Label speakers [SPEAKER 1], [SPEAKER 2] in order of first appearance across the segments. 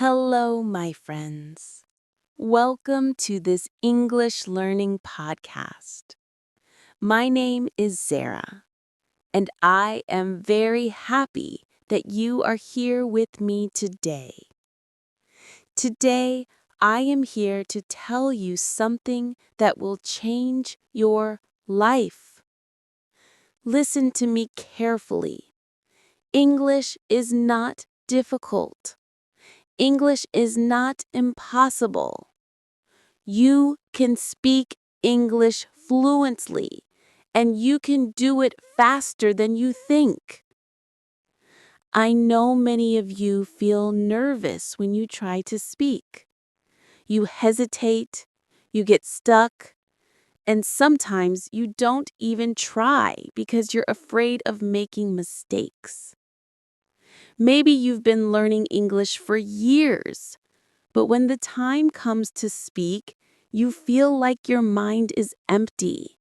[SPEAKER 1] Hello, my friends. Welcome to this English learning podcast. My name is Sarah, and I am very happy that you are here with me today. Today, I am here to tell you something that will change your life. Listen to me carefully. English is not difficult. English is not impossible. You can speak English fluently, and you can do it faster than you think. I know many of you feel nervous when you try to speak. You hesitate, you get stuck, and sometimes you don't even try because you're afraid of making mistakes. Maybe you've been learning English for years, but when the time comes to speak, you feel like your mind is empty.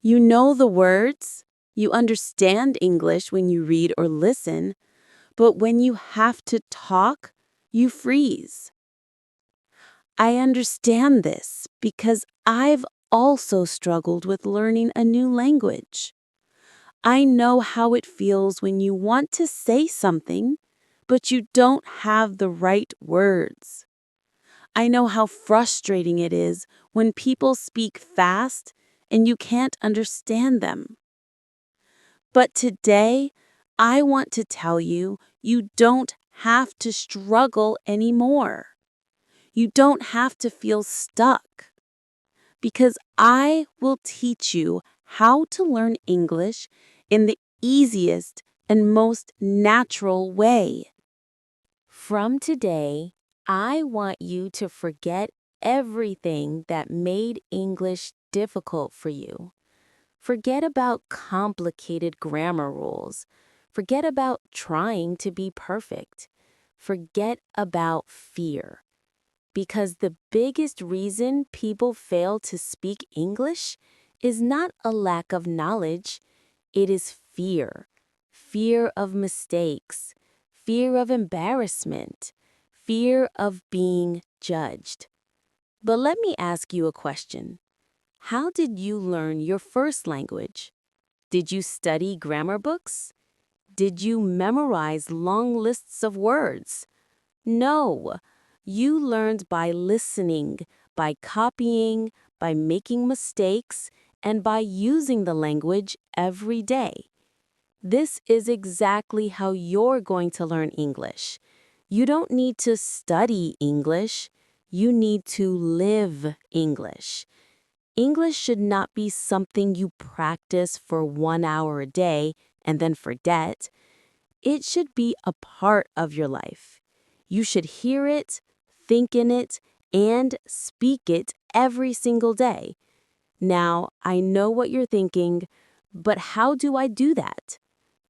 [SPEAKER 1] You know the words, you understand English when you read or listen, but when you have to talk, you freeze. I understand this because I've also struggled with learning a new language. I know how it feels when you want to say something, but you don't have the right words. I know how frustrating it is when people speak fast and you can't understand them. But today, I want to tell you, you don't have to struggle anymore. You don't have to feel stuck. Because I will teach you how to learn English in the easiest and most natural way. From today, I want you to forget everything that made English difficult for you. Forget about complicated grammar rules. Forget about trying to be perfect. Forget about fear. Because the biggest reason people fail to speak English is not a lack of knowledge, it is fear. Fear of mistakes, fear of embarrassment, fear of being judged. But let me ask you a question. How did you learn your first language? Did you study grammar books? Did you memorize long lists of words? No. You learned by listening, by copying, by making mistakes, and by using the language every day. This is exactly how you're going to learn English. You don't need to study English. You need to live English. English should not be something you practice for 1 hour a day and then forget. It should be a part of your life. You should hear it, think in it, and speak it every single day. Now, I know what you're thinking, but how do I do that?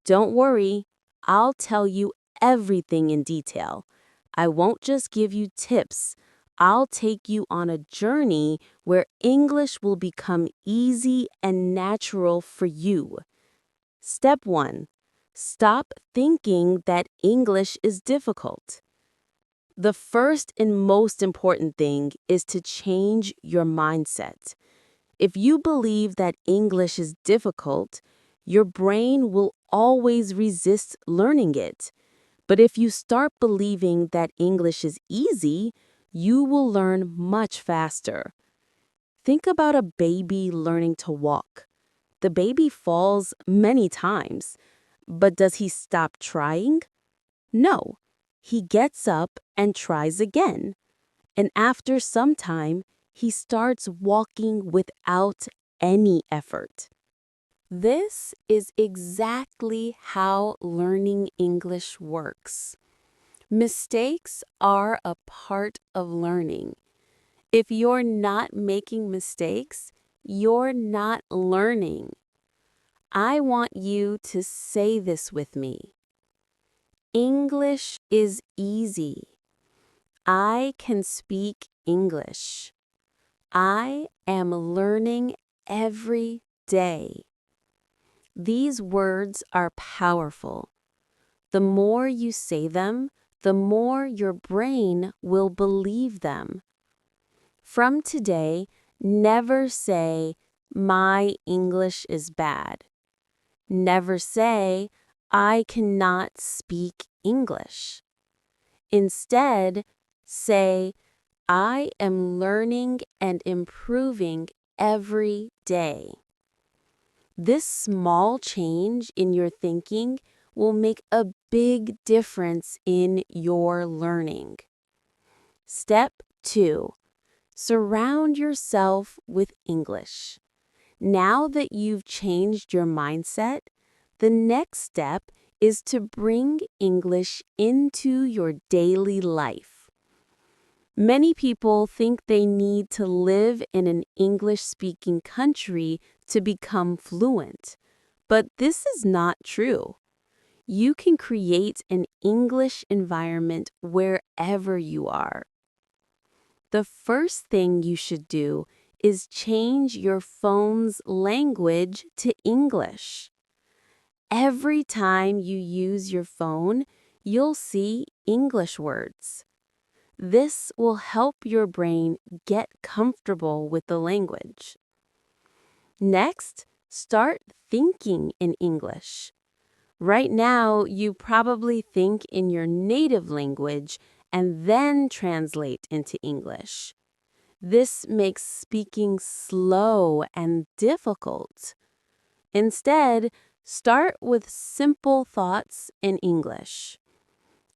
[SPEAKER 1] Don't worry, I'll tell you everything in detail. I won't just give you tips. I'll take you on a journey where English will become easy and natural for you. Step 1. Stop thinking that English is difficult. The first and most important thing is to change your mindset. If you believe that English is difficult, your brain will always resist learning it. But if you start believing that English is easy, you will learn much faster. Think about a baby learning to walk. The baby falls many times, but does he stop trying? No. He gets up and tries again. And after some time, he starts walking without any effort. This is exactly how learning English works. Mistakes are a part of learning. If you're not making mistakes, you're not learning. I want you to say this with me. English is easy. I can speak English. I am learning every day. These words are powerful. The more you say them, the more your brain will believe them. From today, never say, "My English is bad." Never say, "I cannot speak English." Instead, say, "I am learning and improving every day." This small change in your thinking will make a big difference in your learning. Step 2. Surround yourself with English. Now that you've changed your mindset, the next step is to bring English into your daily life. Many people think they need to live in an English-speaking country to become fluent, but this is not true. You can create an English environment wherever you are. The first thing you should do is change your phone's language to English. Every time you use your phone, you'll see English words. This will help your brain get comfortable with the language. Next, start thinking in English. Right now, you probably think in your native language and then translate into English. This makes speaking slow and difficult. Instead, start with simple thoughts in English.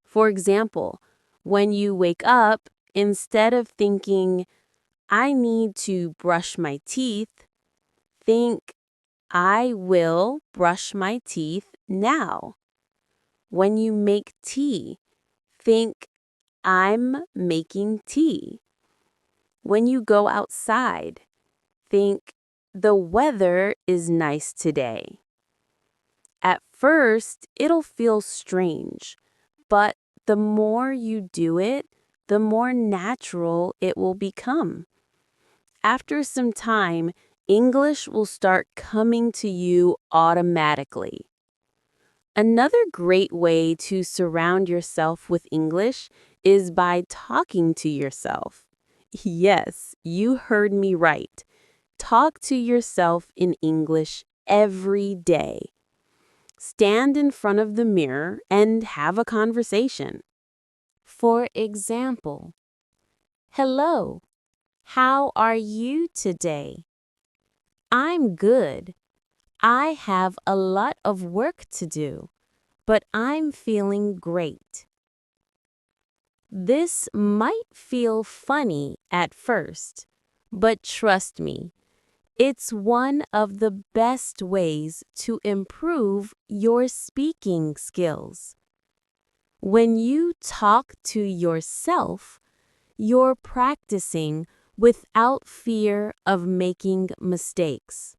[SPEAKER 1] For example, when you wake up, instead of thinking, "I need to brush my teeth," think, "I will brush my teeth now." When you make tea, think, "I'm making tea." When you go outside, think, "The weather is nice today." At first, it'll feel strange, but the more you do it, the more natural it will become. After some time, English will start coming to you automatically. Another great way to surround yourself with English is by talking to yourself. Yes, you heard me right. Talk to yourself in English every day. Stand in front of the mirror and have a conversation. For example, "Hello, how are you today?" "I'm good. I have a lot of work to do, but I'm feeling great." This might feel funny at first, but trust me, it's one of the best ways to improve your speaking skills. When you talk to yourself, you're practicing without fear of making mistakes.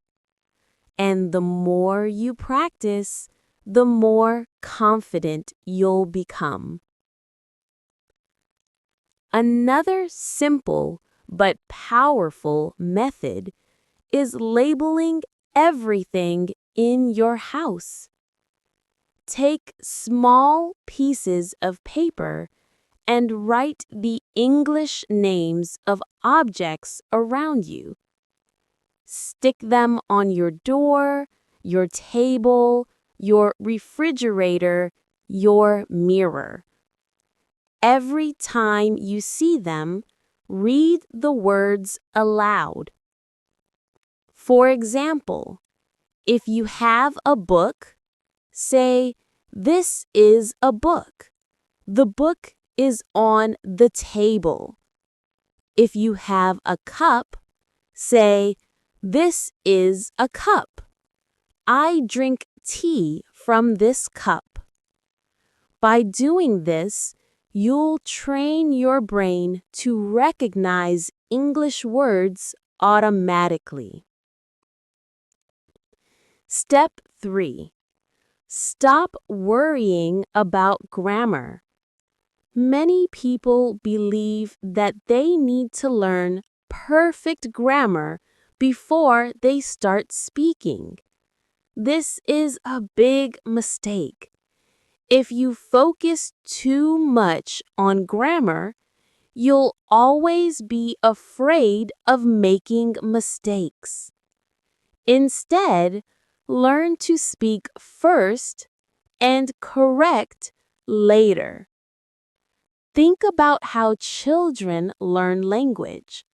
[SPEAKER 1] And the more you practice, the more confident you'll become. Another simple but powerful method is labeling everything in your house. Take small pieces of paper and write the English names of objects around you. Stick them on your door, your table, your refrigerator, your mirror. Every time you see them, read the words aloud. For example, if you have a book, say, "This is a book. The book is on the table." If you have a cup, say, "This is a cup. I drink tea from this cup." By doing this, you'll train your brain to recognize English words automatically. Step 3. Stop worrying about grammar. Many people believe that they need to learn perfect grammar before they start speaking. This is a big mistake. If you focus too much on grammar, you'll always be afraid of making mistakes. Instead, learn to speak first and correct later. Think about how children learn language.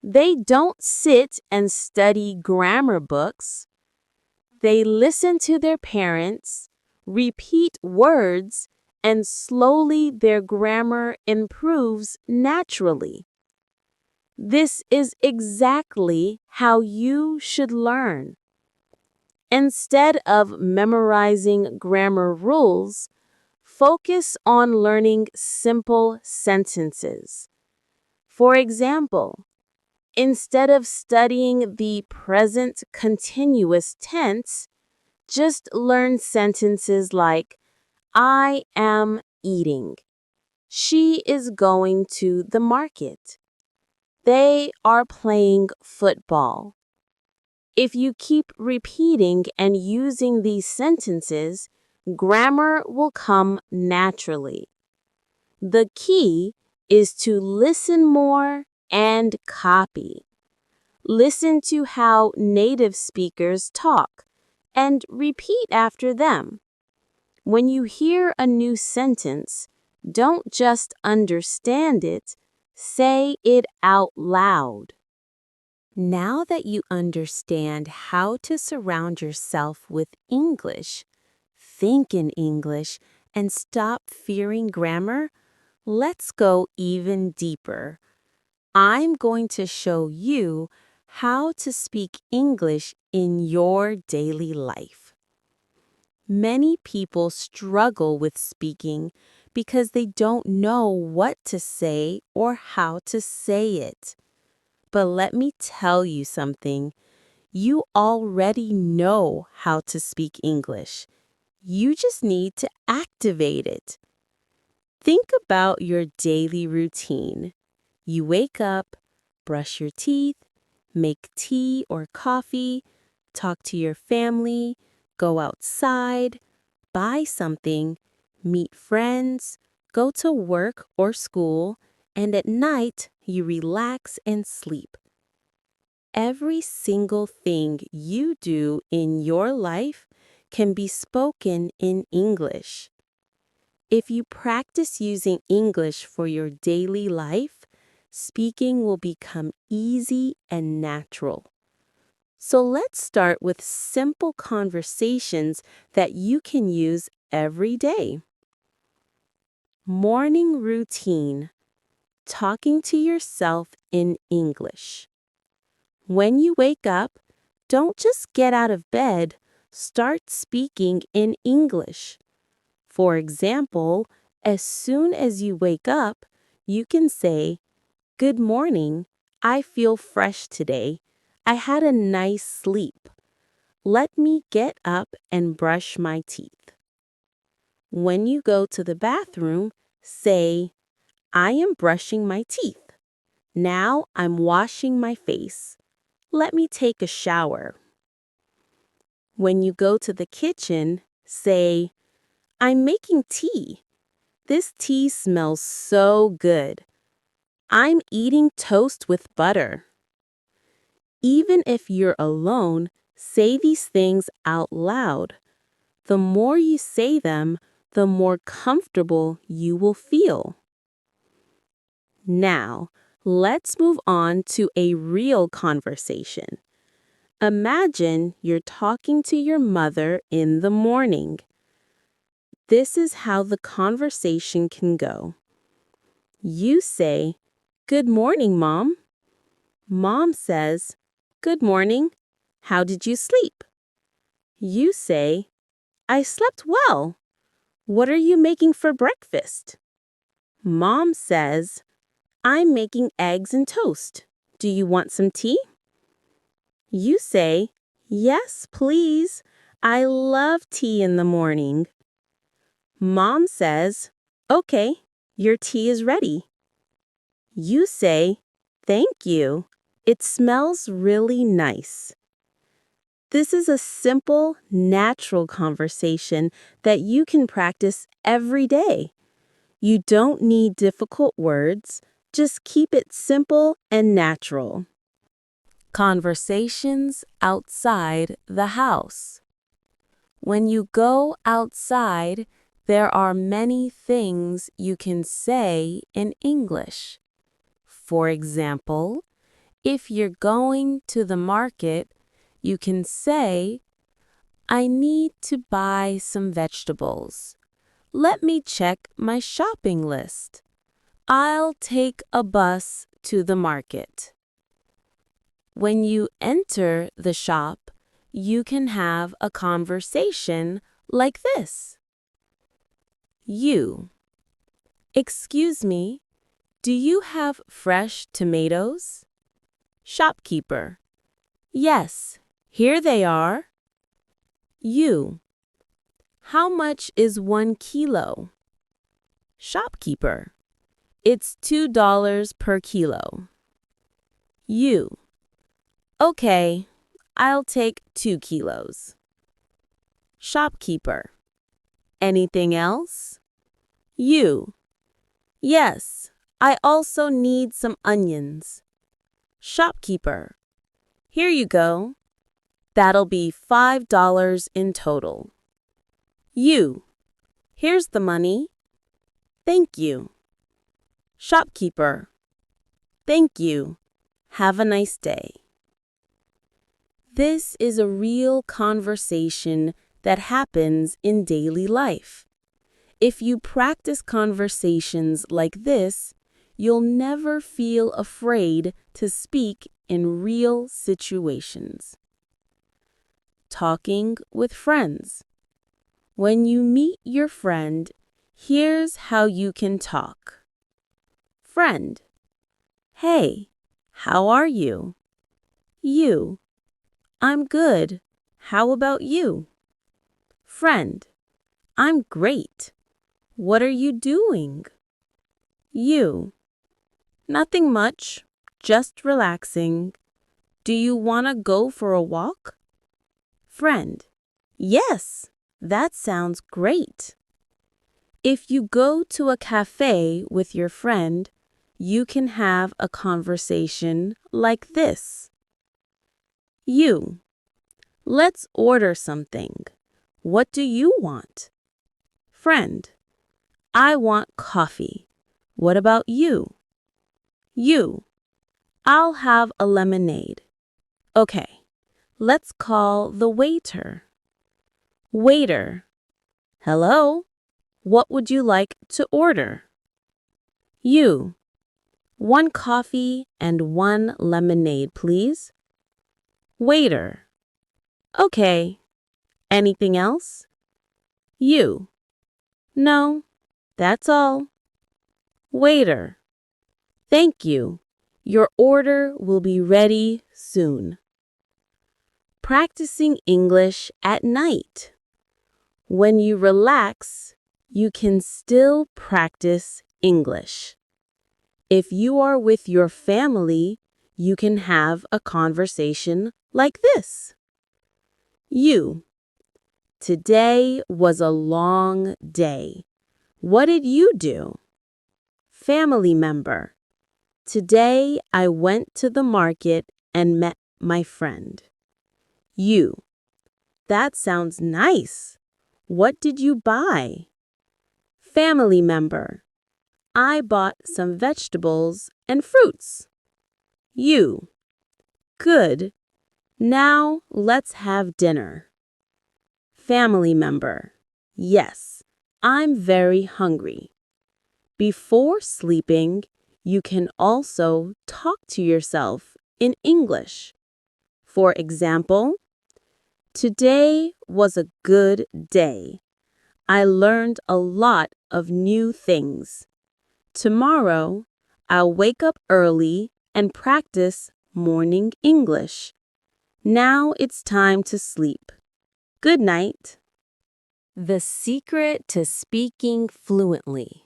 [SPEAKER 1] They don't sit and study grammar books. They listen to their parents, repeat words, and slowly their grammar improves naturally. This is exactly how you should learn. Instead of memorizing grammar rules, focus on learning simple sentences. For example, instead of studying the present continuous tense, just learn sentences like, I am eating. She is going to the market. They are playing football. If you keep repeating and using these sentences, grammar will come naturally. The key is to listen more and copy. Listen to how native speakers talk and repeat after them. When you hear a new sentence, don't just understand it, say it out loud. Now that you understand how to surround yourself with English, think in English, and stop fearing grammar, let's go even deeper. I'm going to show you how to speak English in your daily life. Many people struggle with speaking because they don't know what to say or how to say it. But let me tell you something. You already know how to speak English. You just need to activate it. Think about your daily routine. You wake up, brush your teeth, make tea or coffee, talk to your family, go outside, buy something, meet friends, go to work or school, and at night you relax and sleep. Every single thing you do in your life can be spoken in English. If you practice using English for your daily life, speaking will become easy and natural. So let's start with simple conversations that you can use every day. Morning routine. Talking to yourself in English. When you wake up, don't just get out of bed, start speaking in English. For example, as soon as you wake up, you can say, Good morning, I feel fresh today. I had a nice sleep. Let me get up and brush my teeth. When you go to the bathroom, say, I am brushing my teeth. Now I'm washing my face. Let me take a shower. When you go to the kitchen, say, I'm making tea. This tea smells so good. I'm eating toast with butter. Even if you're alone, say these things out loud. The more you say them, the more comfortable you will feel. Now, let's move on to a real conversation. Imagine you're talking to your mother in the morning. This is how the conversation can go. You say, Good morning, Mom. Mom says, Good morning. How did you sleep? You say, I slept well. What are you making for breakfast? Mom says, I'm making eggs and toast. Do you want some tea? You say, Yes, please. I love tea in the morning. Mom says, Okay, your tea is ready. You say, Thank you. It smells really nice. This is a simple, natural conversation that you can practice every day. You don't need difficult words, just keep it simple and natural. Conversations outside the house. When you go outside, there are many things you can say in English. For example, if you're going to the market, you can say, I need to buy some vegetables. Let me check my shopping list. I'll take a bus to the market. When you enter the shop, you can have a conversation like this. You. Excuse me, do you have fresh tomatoes? Shopkeeper. Yes, here they are. You. How much is 1 kilo? Shopkeeper. It's $2 per kilo. You. Okay, I'll take 2 kilos. Shopkeeper. Anything else? You. Yes, I also need some onions. Shopkeeper. Here you go. That'll be $5 in total. You. Here's the money. Thank you. Shopkeeper. Thank you. Have a nice day. This is a real conversation that happens in daily life. If you practice conversations like this, you'll never feel afraid to speak in real situations. Talking with friends. When you meet your friend, here's how you can talk. Friend. Hey, how are you? You. I'm good. How about you? Friend. I'm great. What are you doing? You. Nothing much, just relaxing. Do you want to go for a walk? Friend. Yes, that sounds great. If you go to a cafe with your friend, you can have a conversation like this. You. Let's order something. What do you want? Friend. I want coffee. What about you? You. I'll have a lemonade. Okay, let's call the waiter. Waiter. Hello? What would you like to order? You. 1 coffee and 1 lemonade, please. Waiter. Okay. Anything else? You. No, that's all. Waiter. Thank you. Your order will be ready soon. Practicing English at night. When you relax, you can still practice English. If you are with your family, you can have a conversation like this. You. Today was a long day. What did you do? Family member. Today I went to the market and met my friend. You. That sounds nice. What did you buy? Family member. I bought some vegetables and fruits. You. Good. Now let's have dinner. Family member. Yes, I'm very hungry. Before sleeping, you can also talk to yourself in English. For example, today was a good day. I learned a lot of new things. Tomorrow, I'll wake up early and practice morning English. Now it's time to sleep. Good night. The secret to speaking fluently.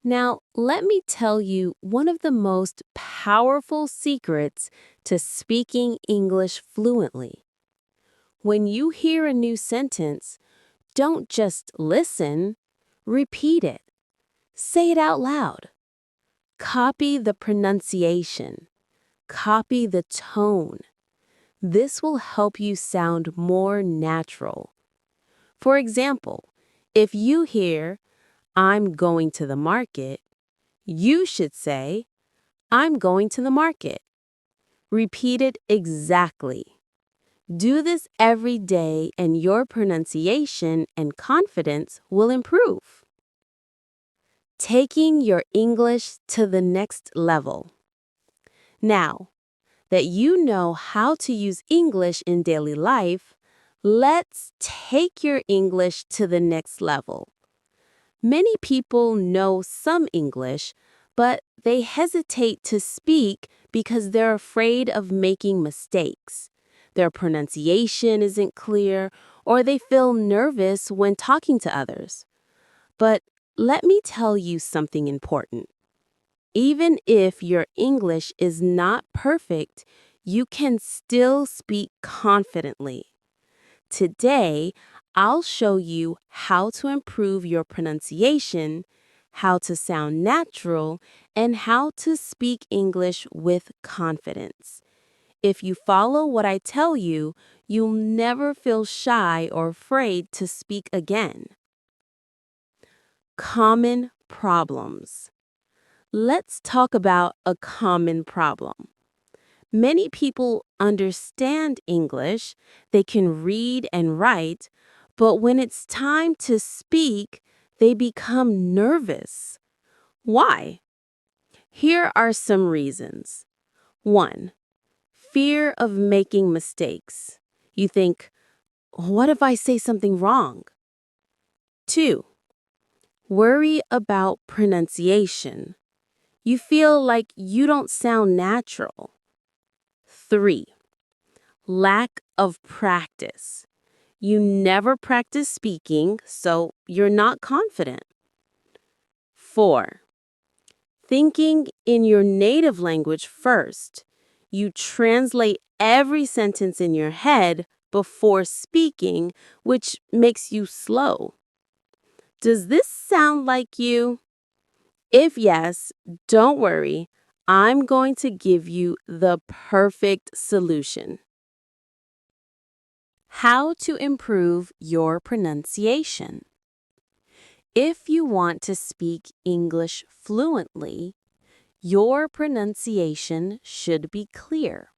[SPEAKER 1] Now, let me tell you one of the most powerful secrets to speaking English fluently. When you hear a new sentence, don't just listen, repeat it. Say it out loud. Copy the pronunciation. Copy the tone. This will help you sound more natural. For example, if you hear, "I'm going to the market," you should say, "I'm going to the market." Repeat it exactly. Do this every day and your pronunciation and confidence will improve. Taking your English to the next level. Now that you know how to use English in daily life, let's take your English to the next level. Many people know some English, but they hesitate to speak because they're afraid of making mistakes. Their pronunciation isn't clear, or they feel nervous when talking to others. But let me tell you something important. Even if your English is not perfect, you can still speak confidently. Today, I'll show you how to improve your pronunciation, how to sound natural, and how to speak English with confidence. If you follow what I tell you, you'll never feel shy or afraid to speak again. Common problems. Let's talk about a common problem. Many people understand English, they can read and write, but when it's time to speak, they become nervous. Why? Here are some reasons. 1. Fear of making mistakes. You think, what if I say something wrong? 2. Worry about pronunciation. You feel like you don't sound natural. 3. Lack of practice. You never practice speaking, so you're not confident. 4. Thinking in your native language first. You translate every sentence in your head before speaking, which makes you slow. Does this sound like you? If yes, don't worry. I'm going to give you the perfect solution. How to improve your pronunciation. If you want to speak English fluently, your pronunciation should be clear.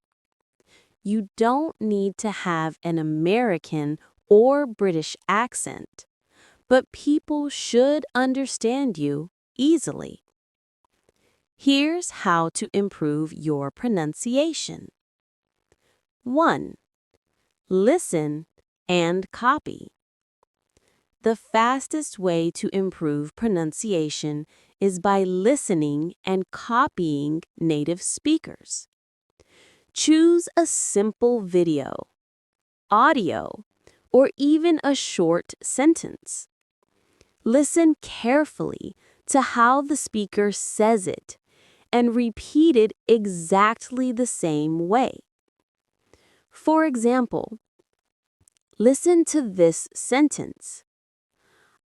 [SPEAKER 1] You don't need to have an American or British accent, but people should understand you easily. Here's how to improve your pronunciation. 1. Listen and copy. The fastest way to improve pronunciation is by listening and copying native speakers. Choose a simple video, audio, or even a short sentence. Listen carefully to how the speaker says it and repeat it exactly the same way. For example, listen to this sentence.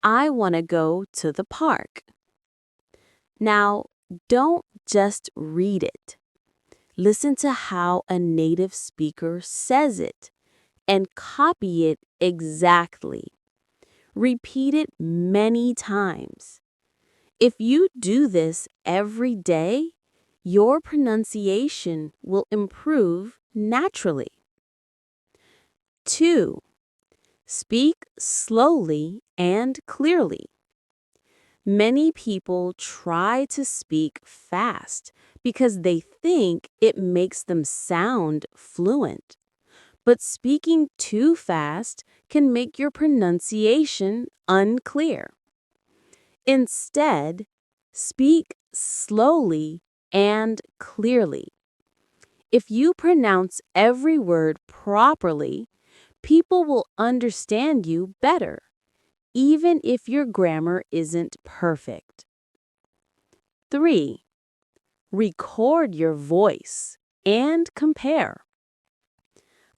[SPEAKER 1] I want to go to the park. Now, don't just read it. Listen to how a native speaker says it and copy it exactly. Repeat it many times. If you do this every day, your pronunciation will improve naturally. 2. Speak slowly and clearly. Many people try to speak fast because they think it makes them sound fluent. But speaking too fast can make your pronunciation unclear. Instead, speak slowly and clearly. If you pronounce every word properly, people will understand you better, even if your grammar isn't perfect. 3. Record your voice and compare.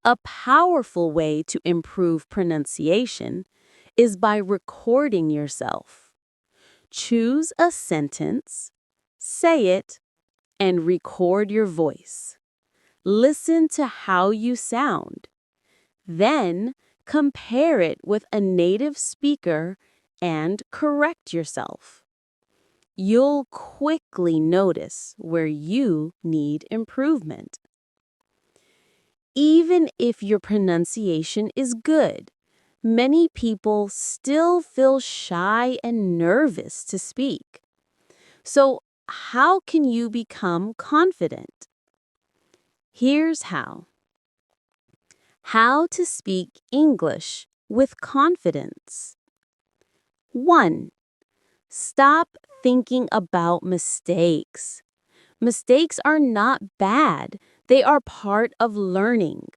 [SPEAKER 1] A powerful way to improve pronunciation is by recording yourself. Choose a sentence, say it, and record your voice. Listen to how you sound. Then compare it with a native speaker and correct yourself. You'll quickly notice where you need improvement. Even if your pronunciation is good, many people still feel shy and nervous to speak. So, how can you become confident? Here's how. How to speak English with confidence. 1. Stop thinking about mistakes. Mistakes are not bad. They are part of learning.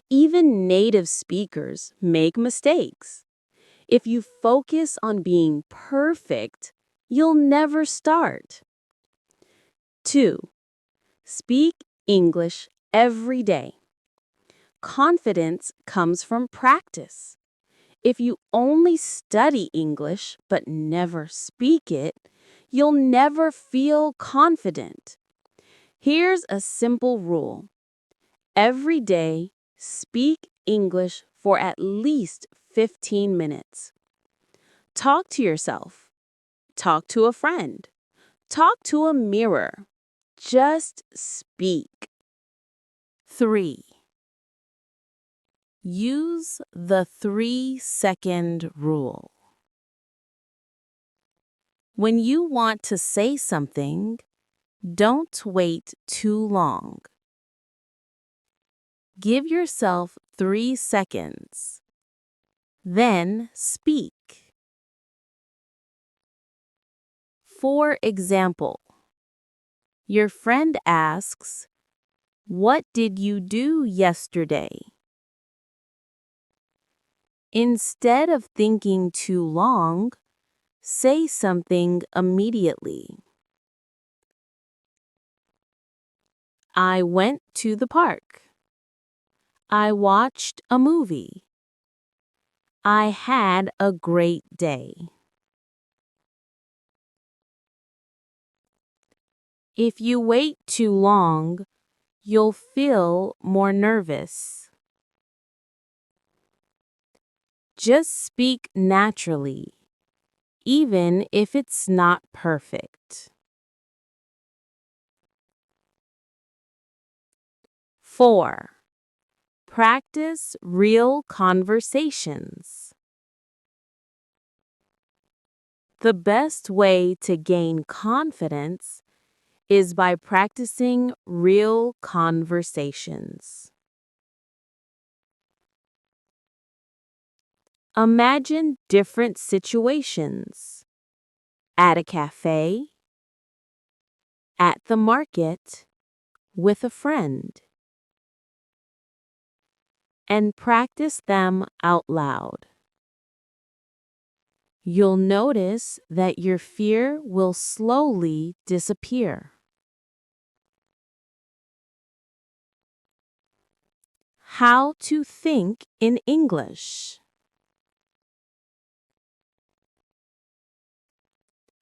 [SPEAKER 1] Even native speakers make mistakes. If you focus on being perfect, you'll never start. 2. Speak English every day. Confidence comes from practice. If you only study English but never speak it, you'll never feel confident. Here's a simple rule. Every day, speak English for at least 15 minutes. Talk to yourself. Talk to a friend. Talk to a mirror. Just speak. 3. Use the 3-second rule. When you want to say something, don't wait too long. Give yourself 3 seconds. Then speak. For example, your friend asks, "What did you do yesterday?" Instead of thinking too long, say something immediately. I went to the park. I watched a movie. I had a great day. If you wait too long, you'll feel more nervous. Just speak naturally, even if it's not perfect. 4. Practice real conversations. The best way to gain confidence is by practicing real conversations. Imagine different situations. At a cafe, at the market, with a friend. And practice them out loud. You'll notice that your fear will slowly disappear. How to think in English.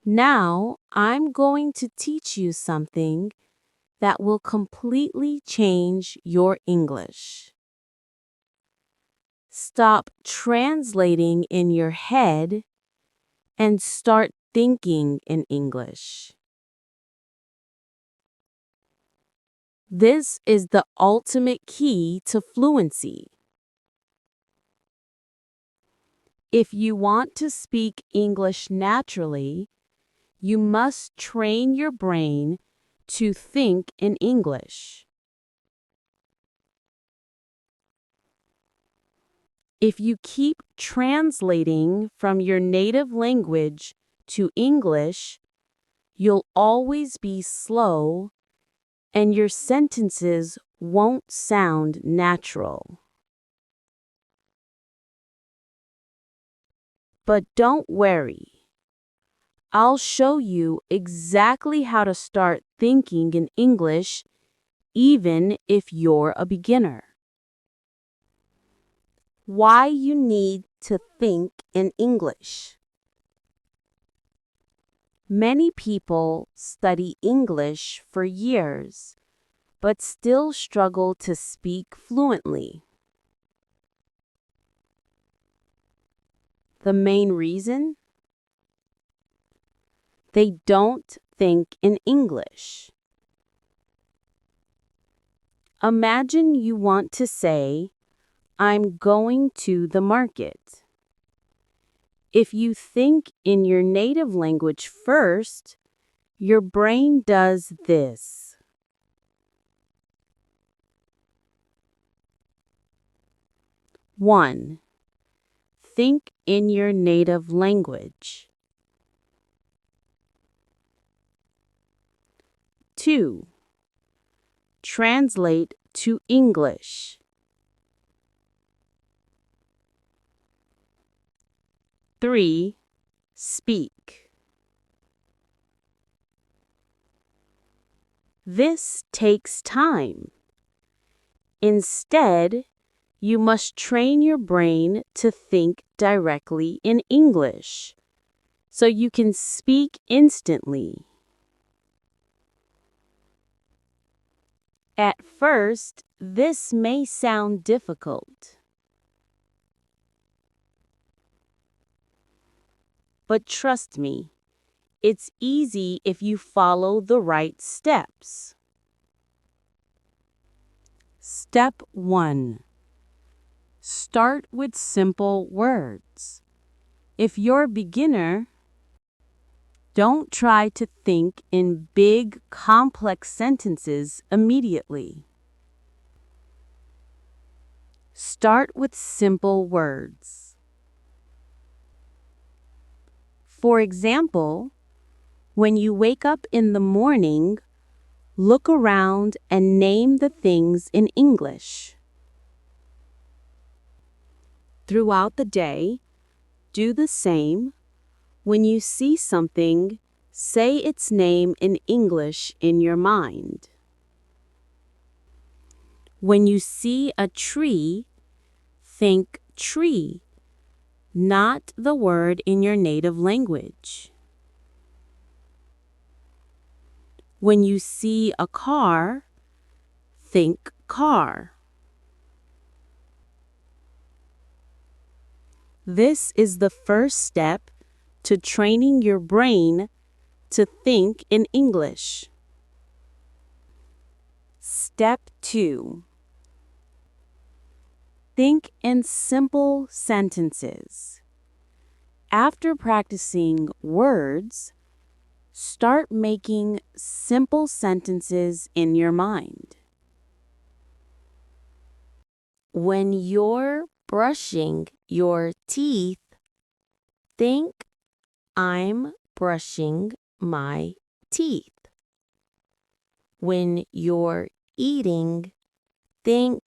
[SPEAKER 1] Now, I'm going to teach you something that will completely change your English. Stop translating in your head and start thinking in English. This is the ultimate key to fluency. If you want to speak English naturally, you must train your brain to think in English. If you keep translating from your native language to English, you'll always be slow and your sentences won't sound natural. But don't worry. I'll show you exactly how to start thinking in English, even if you're a beginner. why you need to think in English. Many people study English for years, but still struggle to speak fluently. The main reason? They don't think in English. Imagine you want to say, I'm going to the market. If you think in your native language first, your brain does this. One, think in your native language. 2, translate to English. 3, speak. This takes time. Instead, you must train your brain to think directly in English, so you can speak instantly. At first, this may sound difficult. But trust me, it's easy if you follow the right steps. Step 1. Start with simple words. If you're a beginner, don't try to think in big, complex sentences immediately. Start with simple words. For example, when you wake up in the morning, look around and name the things in English. Throughout the day, do the same. When you see something, say its name in English in your mind. When you see a tree, think tree, not the word in your native language. When you see a car, think car. This is the first step to training your brain to think in English. Step 2. Think in simple sentences. After practicing words, start making simple sentences in your mind. When you're brushing your teeth, think, I'm brushing my teeth. When you're eating, think,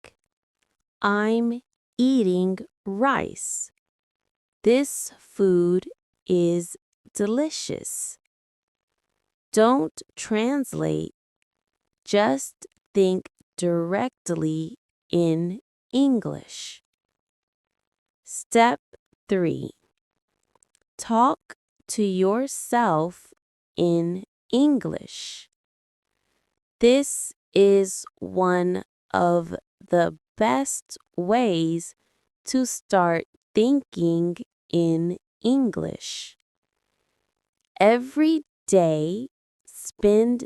[SPEAKER 1] I'm eating rice. This food is delicious. Don't translate, just think directly in English. Step 3. Talk to yourself in English. This is one of the best ways to start thinking in English. Every day, spend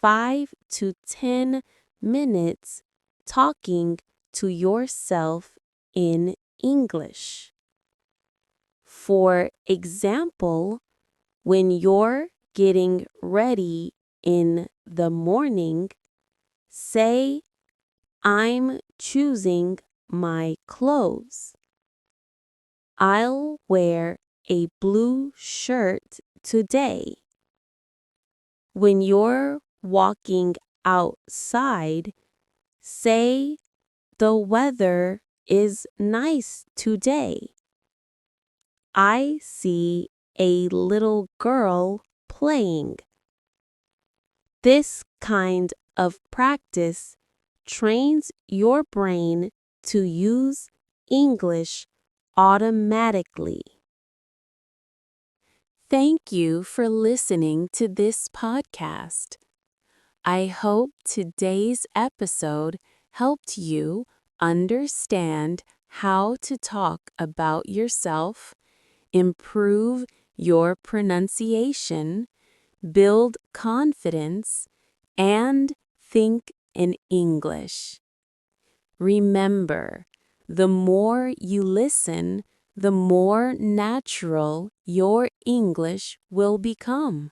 [SPEAKER 1] 5 to 10 minutes talking to yourself in English. For example, when you're getting ready in the morning, say, I'm choosing my clothes. I'll wear a blue shirt today. When you're walking outside, say, the weather is nice today. I see a little girl playing. This kind of practice trains your brain to use English automatically. Thank you for listening to this podcast. I hope today's episode helped you understand how to talk about yourself, improve your pronunciation, build confidence, and think in English. Remember, the more you listen, the more natural your English will become.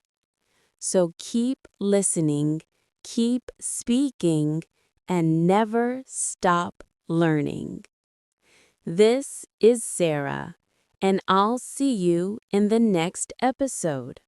[SPEAKER 1] So keep listening, keep speaking, and never stop learning. This is Sarah, and I'll see you in the next episode.